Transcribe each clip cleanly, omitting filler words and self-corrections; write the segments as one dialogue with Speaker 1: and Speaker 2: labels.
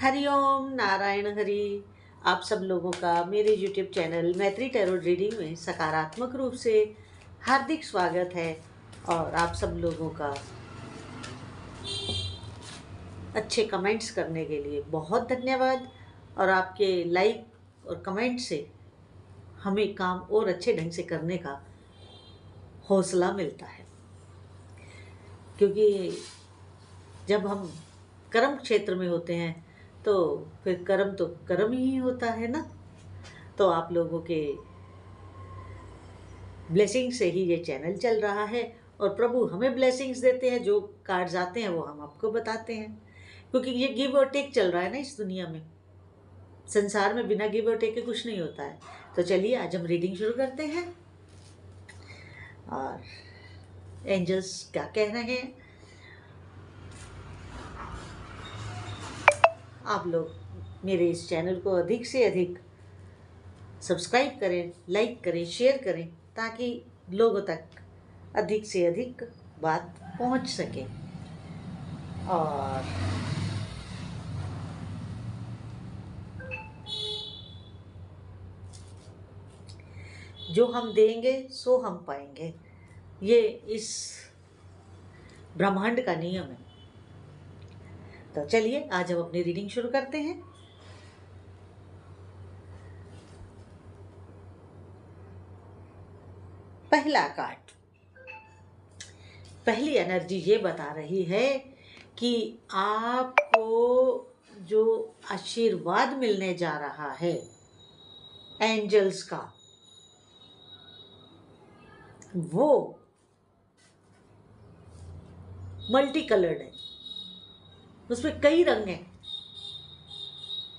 Speaker 1: हरिओम नारायण हरि। आप सब लोगों का मेरे YouTube चैनल मैत्री टैरो रीडिंग में सकारात्मक रूप से हार्दिक स्वागत है। और आप सब लोगों का अच्छे कमेंट्स करने के लिए बहुत धन्यवाद। और आपके लाइक और कमेंट से हमें काम और अच्छे ढंग से करने का हौसला मिलता है, क्योंकि जब हम कर्म क्षेत्र में होते हैं तो फिर कर्म तो कर्म ही होता है ना। तो आप लोगों के ब्लेसिंग से ही ये चैनल चल रहा है और प्रभु हमें ब्लेसिंग्स देते हैं। जो कार्ड्स आते हैं वो हम आपको बताते हैं, क्योंकि ये गिव और टेक चल रहा है ना इस दुनिया में। संसार में बिना गिव और टेक के कुछ नहीं होता है। तो चलिए आज हम रीडिंग शुरू करते हैं और एंजल्स क्या कह रहे हैं। आप लोग मेरे इस चैनल को अधिक से अधिक सब्सक्राइब करें, लाइक करें, शेयर करें, ताकि लोगों तक अधिक से अधिक बात पहुंच सके। और जो हम देंगे सो हम पाएंगे, ये इस ब्रह्मांड का नियम है। तो चलिए आज हम अपनी रीडिंग शुरू करते हैं। पहला कार्ड, पहली एनर्जी ये बता रही है कि आपको जो आशीर्वाद मिलने जा रहा है एंजल्स का, वो मल्टी कलर्ड है। उसमें कई रंग हैं।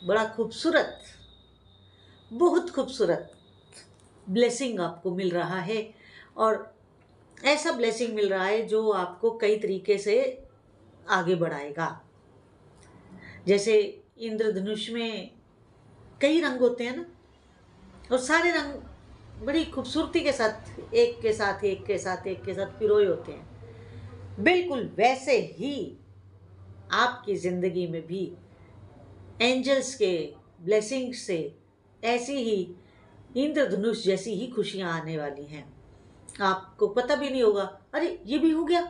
Speaker 1: बड़ा खूबसूरत, बहुत खूबसूरत ब्लेसिंग आपको मिल रहा है। और ऐसा ब्लेसिंग मिल रहा है जो आपको कई तरीके से आगे बढ़ाएगा। जैसे इंद्रधनुष में कई रंग होते हैं ना, और सारे रंग बड़ी खूबसूरती के साथ एक के साथ एक के साथ एक के साथ पिरोए होते हैं। बिल्कुल वैसे ही आपकी जिंदगी में भी एंजल्स के ब्लेसिंग से ऐसी ही इंद्रधनुष जैसी ही खुशियां आने वाली हैं। आपको पता भी नहीं होगा, अरे ये भी हो गया,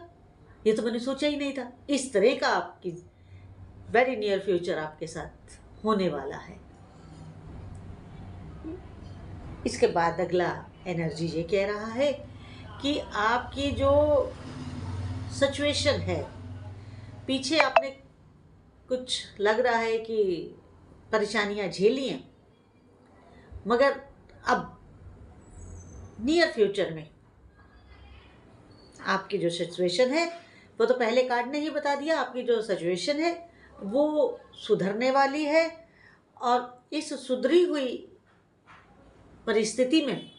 Speaker 1: ये तो मैंने सोचा ही नहीं था। इस तरह का आपकी वेरी नियर फ्यूचर आपके साथ होने वाला है। इसके बाद अगला एनर्जी ये कह रहा है कि आपकी जो सिचुएशन है, पीछे आपने कुछ लग रहा है कि परेशानियां झेली हैं, मगर अब नियर फ्यूचर में आपकी जो सिचुएशन है, वो तो पहले कार्ड ने ही बता दिया, आपकी जो सिचुएशन है वो सुधरने वाली है। और इस सुधरी हुई परिस्थिति में,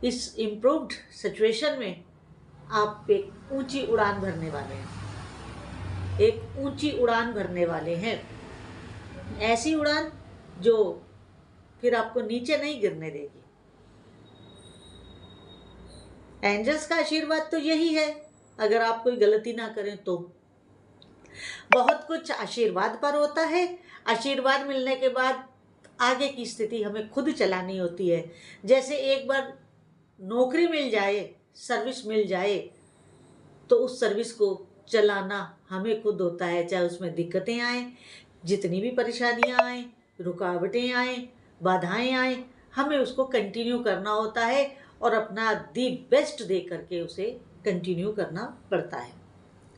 Speaker 1: इस इम्प्रूव्ड सिचुएशन में आप एक ऊंची उड़ान भरने वाले हैं। एक ऊंची उड़ान भरने वाले हैं, ऐसी उड़ान जो फिर आपको नीचे नहीं गिरने देगी। एंजल्स का आशीर्वाद तो यही है, अगर आप कोई गलती ना करें तो। बहुत कुछ आशीर्वाद पर होता है। आशीर्वाद मिलने के बाद आगे की स्थिति हमें खुद चलानी होती है। जैसे एक बार नौकरी मिल जाए, सर्विस मिल जाए, तो उस सर्विस को चलाना हमें खुद होता है। चाहे उसमें दिक्कतें आए, जितनी भी परेशानियां आए, रुकावटें आए, बाधाएं आए, हमें उसको कंटिन्यू करना होता है और अपना दी बेस्ट दे करके उसे कंटिन्यू करना पड़ता है।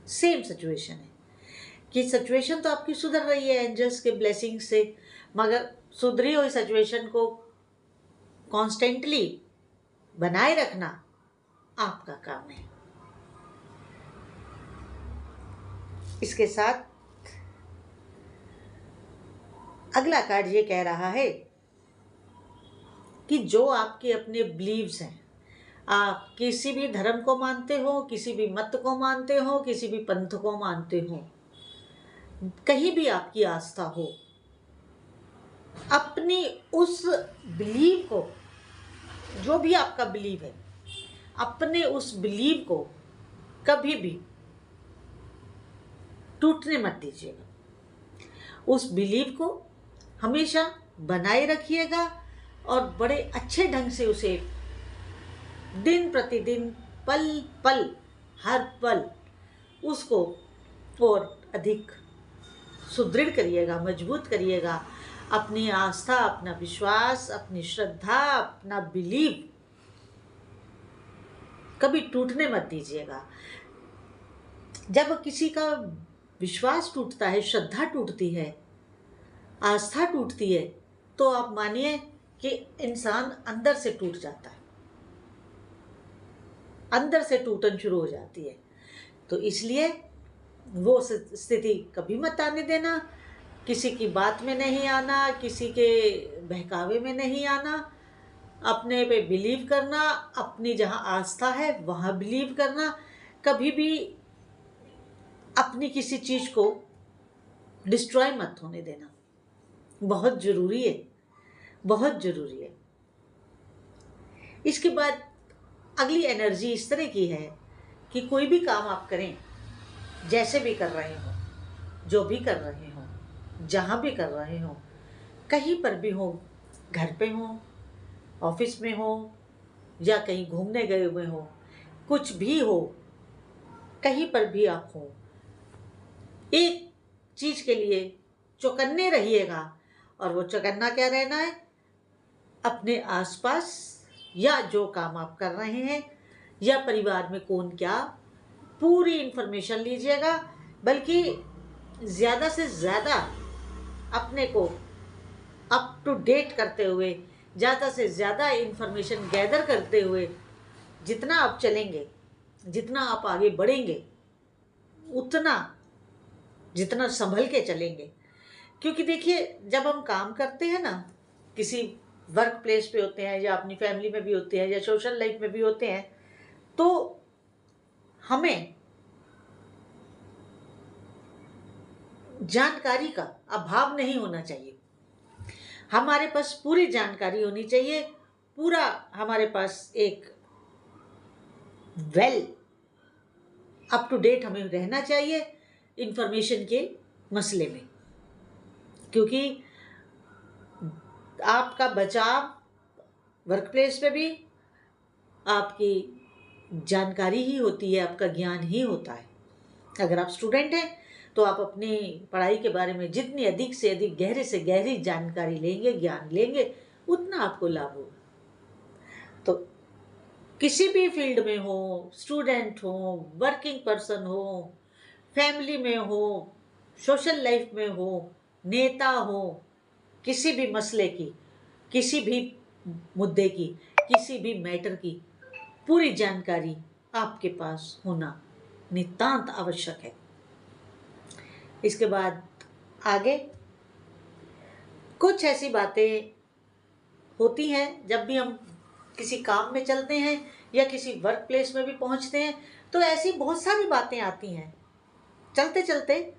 Speaker 1: सेम सिचुएशन है कि सिचुएशन तो आपकी सुधर रही है एंजल्स के ब्लेसिंग से, मगर सुधरी हुई सिचुएशन को कॉन्स्टेंटली बनाए रखना आपका काम है। इसके साथ अगला कार्ड ये कह रहा है कि जो आपके अपने बिलीव्स हैं, आप किसी भी धर्म को मानते हो, किसी भी मत को मानते हो, किसी भी पंथ को मानते हो, कहीं भी आपकी आस्था हो, अपनी उस बिलीव को, जो भी आपका बिलीव है, अपने उस बिलीव को कभी भी टूटने मत दीजिएगा। उस बिलीव को हमेशा बनाए रखिएगा और बड़े अच्छे ढंग से उसे दिन प्रतिदिन, पल पल, हर पल उसको और अधिक सुदृढ़ करिएगा, मजबूत करिएगा। अपनी आस्था, अपना विश्वास, अपनी श्रद्धा, अपना बिलीव कभी टूटने मत दीजिएगा। जब किसी का विश्वास टूटता है, श्रद्धा टूटती है, आस्था टूटती है, तो आप मानिए कि इंसान अंदर से टूट जाता है, अंदर से टूटन शुरू हो जाती है। तो इसलिए वो स्थिति कभी मत आने देना, किसी की बात में नहीं आना, किसी के बहकावे में नहीं आना, अपने पे बिलीव करना, अपनी जहाँ आस्था है वहाँ बिलीव करना। कभी भी अपनी किसी चीज़ को डिस्ट्रॉय मत होने देना, बहुत ज़रूरी है, बहुत ज़रूरी है। इसके बाद अगली एनर्जी इस तरह की है कि कोई भी काम आप करें, जैसे भी कर रहे हो, जो भी कर रहे हो, जहाँ भी कर रहे हो, कहीं पर भी हो, घर पे हो, ऑफिस में हो या कहीं घूमने गए हुए हो, कुछ भी हो, कहीं पर भी आप हो, एक चीज़ के लिए चौकन्ने रहिएगा। और वो चौकन्ना क्या रहना है? अपने आसपास या जो काम आप कर रहे हैं या परिवार में कौन क्या, पूरी इन्फॉर्मेशन लीजिएगा। बल्कि ज़्यादा से ज़्यादा अपने को अप टू डेट करते हुए, ज़्यादा से ज़्यादा इन्फॉर्मेशन गैदर करते हुए जितना आप चलेंगे, जितना आप आगे बढ़ेंगे, उतना जितना संभल के चलेंगे। क्योंकि देखिए, जब हम काम करते हैं ना, किसी वर्क प्लेस पे होते हैं या अपनी फैमिली में भी होते हैं या सोशल लाइफ में भी होते हैं, तो हमें जानकारी का अभाव नहीं होना चाहिए। हमारे पास पूरी जानकारी होनी चाहिए, पूरा हमारे पास एक वेल अप टू डेट हमें रहना चाहिए इंफॉर्मेशन के मसले में। क्योंकि आपका बचाव वर्क प्लेस पे भी आपकी जानकारी ही होती है, आपका ज्ञान ही होता है। अगर आप स्टूडेंट हैं तो आप अपनी पढ़ाई के बारे में जितनी अधिक से अधिक गहरे से गहरी जानकारी लेंगे, ज्ञान लेंगे, उतना आपको लाभ होगा। तो किसी भी फील्ड में हो, स्टूडेंट हो, वर्किंग पर्सन हो, फैमिली में हो, सोशल लाइफ में हो, नेता हो, किसी भी मसले की, किसी भी मुद्दे की, किसी भी मैटर की पूरी जानकारी आपके पास होना नितांत आवश्यक है। इसके बाद आगे कुछ ऐसी बातें होती हैं, जब भी हम किसी काम में चलते हैं या किसी वर्क प्लेस में भी पहुंचते हैं, तो ऐसी बहुत सारी बातें आती हैं चलते चलते,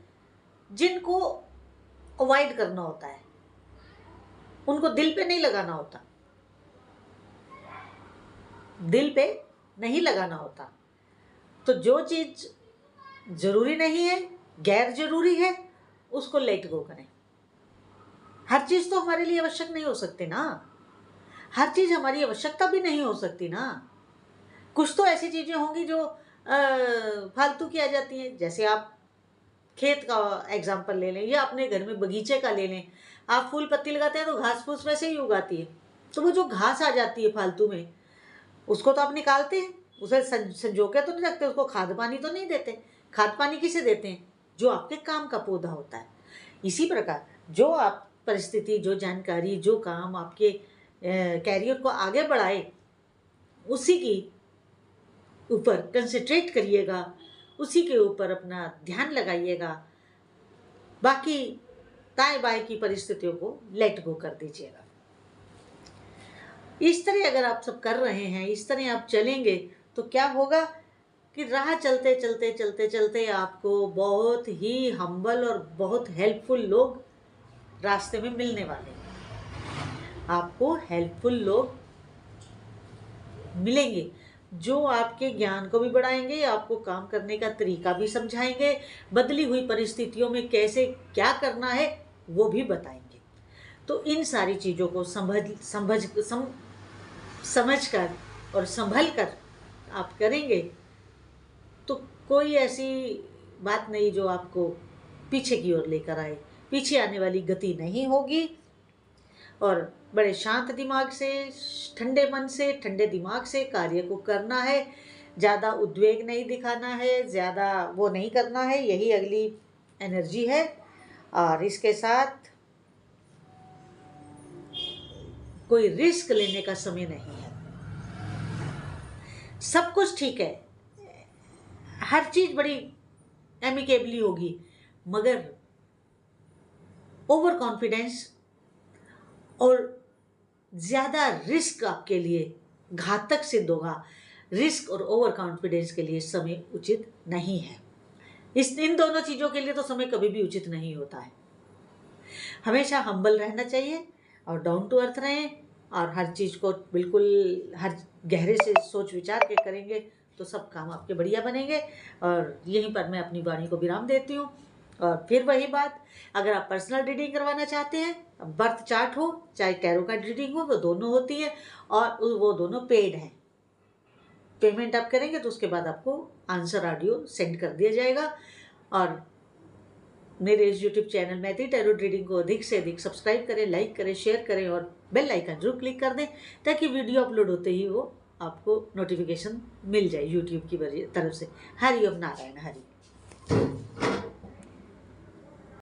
Speaker 1: जिनको अवॉइड करना होता है, उनको दिल पे नहीं लगाना होता, दिल पे नहीं लगाना होता। तो जो चीज़ ज़रूरी नहीं है, गैर जरूरी है, उसको लेट गो करें। हर चीज़ तो हमारे लिए आवश्यक नहीं हो सकती ना, हर चीज़ हमारी आवश्यकता भी नहीं हो सकती ना। कुछ तो ऐसी चीज़ें होंगी जो फालतू की आ जाती हैं। जैसे आप खेत का एग्जाम्पल ले लें या अपने घर में बगीचे का ले लें। आप फूल पत्ती लगाते हैं तो घास फूस वैसे ही उगाती है, तो वो जो घास आ जाती है फालतू में, उसको तो आप निकालते हैं, उसे संजो के तो नहीं रखते, उसको खाद पानी तो नहीं देते। खाद पानी किसे देते हैं? जो आपके काम का पौधा होता है। इसी प्रकार जो आप परिस्थिति, जो जानकारी, जो काम आपके कैरियर को आगे बढ़ाए, उसी की ऊपर कंसंट्रेट करिएगा, उसी के ऊपर अपना ध्यान लगाइएगा। बाकी दाएं बाएं की परिस्थितियों को लेट गो कर दीजिएगा। इस तरह अगर आप सब कर रहे हैं, इस तरह आप चलेंगे, तो क्या होगा कि राह चलते चलते चलते चलते आपको बहुत ही हम्बल और बहुत हेल्पफुल लोग रास्ते में मिलने वाले हैं। आपको हेल्पफुल लोग मिलेंगे जो आपके ज्ञान को भी बढ़ाएंगे, आपको काम करने का तरीका भी समझाएंगे, बदली हुई परिस्थितियों में कैसे क्या करना है वो भी बताएंगे। तो इन सारी चीज़ों को समझ कर और संभल कर आप करेंगे तो कोई ऐसी बात नहीं जो आपको पीछे की ओर लेकर आए, पीछे आने वाली गति नहीं होगी। और बड़े शांत दिमाग से, ठंडे मन से, ठंडे दिमाग से कार्य को करना है। ज़्यादा उद्वेग नहीं दिखाना है, ज़्यादा वो नहीं करना है, यही अगली एनर्जी है। और इसके साथ कोई रिस्क लेने का समय नहीं है। सब कुछ ठीक है, हर चीज़ बड़ी एमिकेबली होगी, मगर ओवर कॉन्फिडेंस और ज़्यादा रिस्क आपके लिए घातक सिद्ध होगा। रिस्क और ओवर कॉन्फिडेंस के लिए समय उचित नहीं है। इन दोनों चीज़ों के लिए तो समय कभी भी उचित नहीं होता है। हमेशा हम्बल रहना चाहिए और डाउन टू अर्थ रहें, और हर चीज़ को बिल्कुल हर गहरे से सोच विचार के करेंगे तो सब काम आपके बढ़िया बनेंगे। और यहीं पर मैं अपनी वाणी को विराम देती हूँ। और फिर वही बात, अगर आप पर्सनल रीडिंग करवाना चाहते हैं, बर्थ चार्ट हो चाहे टैरो कार्ड रीडिंग हो, वो दोनों होती है और वो दोनों पेड हैं। पेमेंट आप करेंगे तो उसके बाद आपको आंसर ऑडियो सेंड कर दिया जाएगा। और मेरे इस YouTube channel Maithili tarot reading को अधिक से अधिक सब्सक्राइब करें, लाइक करें, शेयर करें और बेल आइकन जरूर क्लिक कर दें, ताकि वीडियो अपलोड होते ही वो आपको नोटिफिकेशन मिल जाए यूट्यूब की तरफ से। हरि ओम नारायण हरि।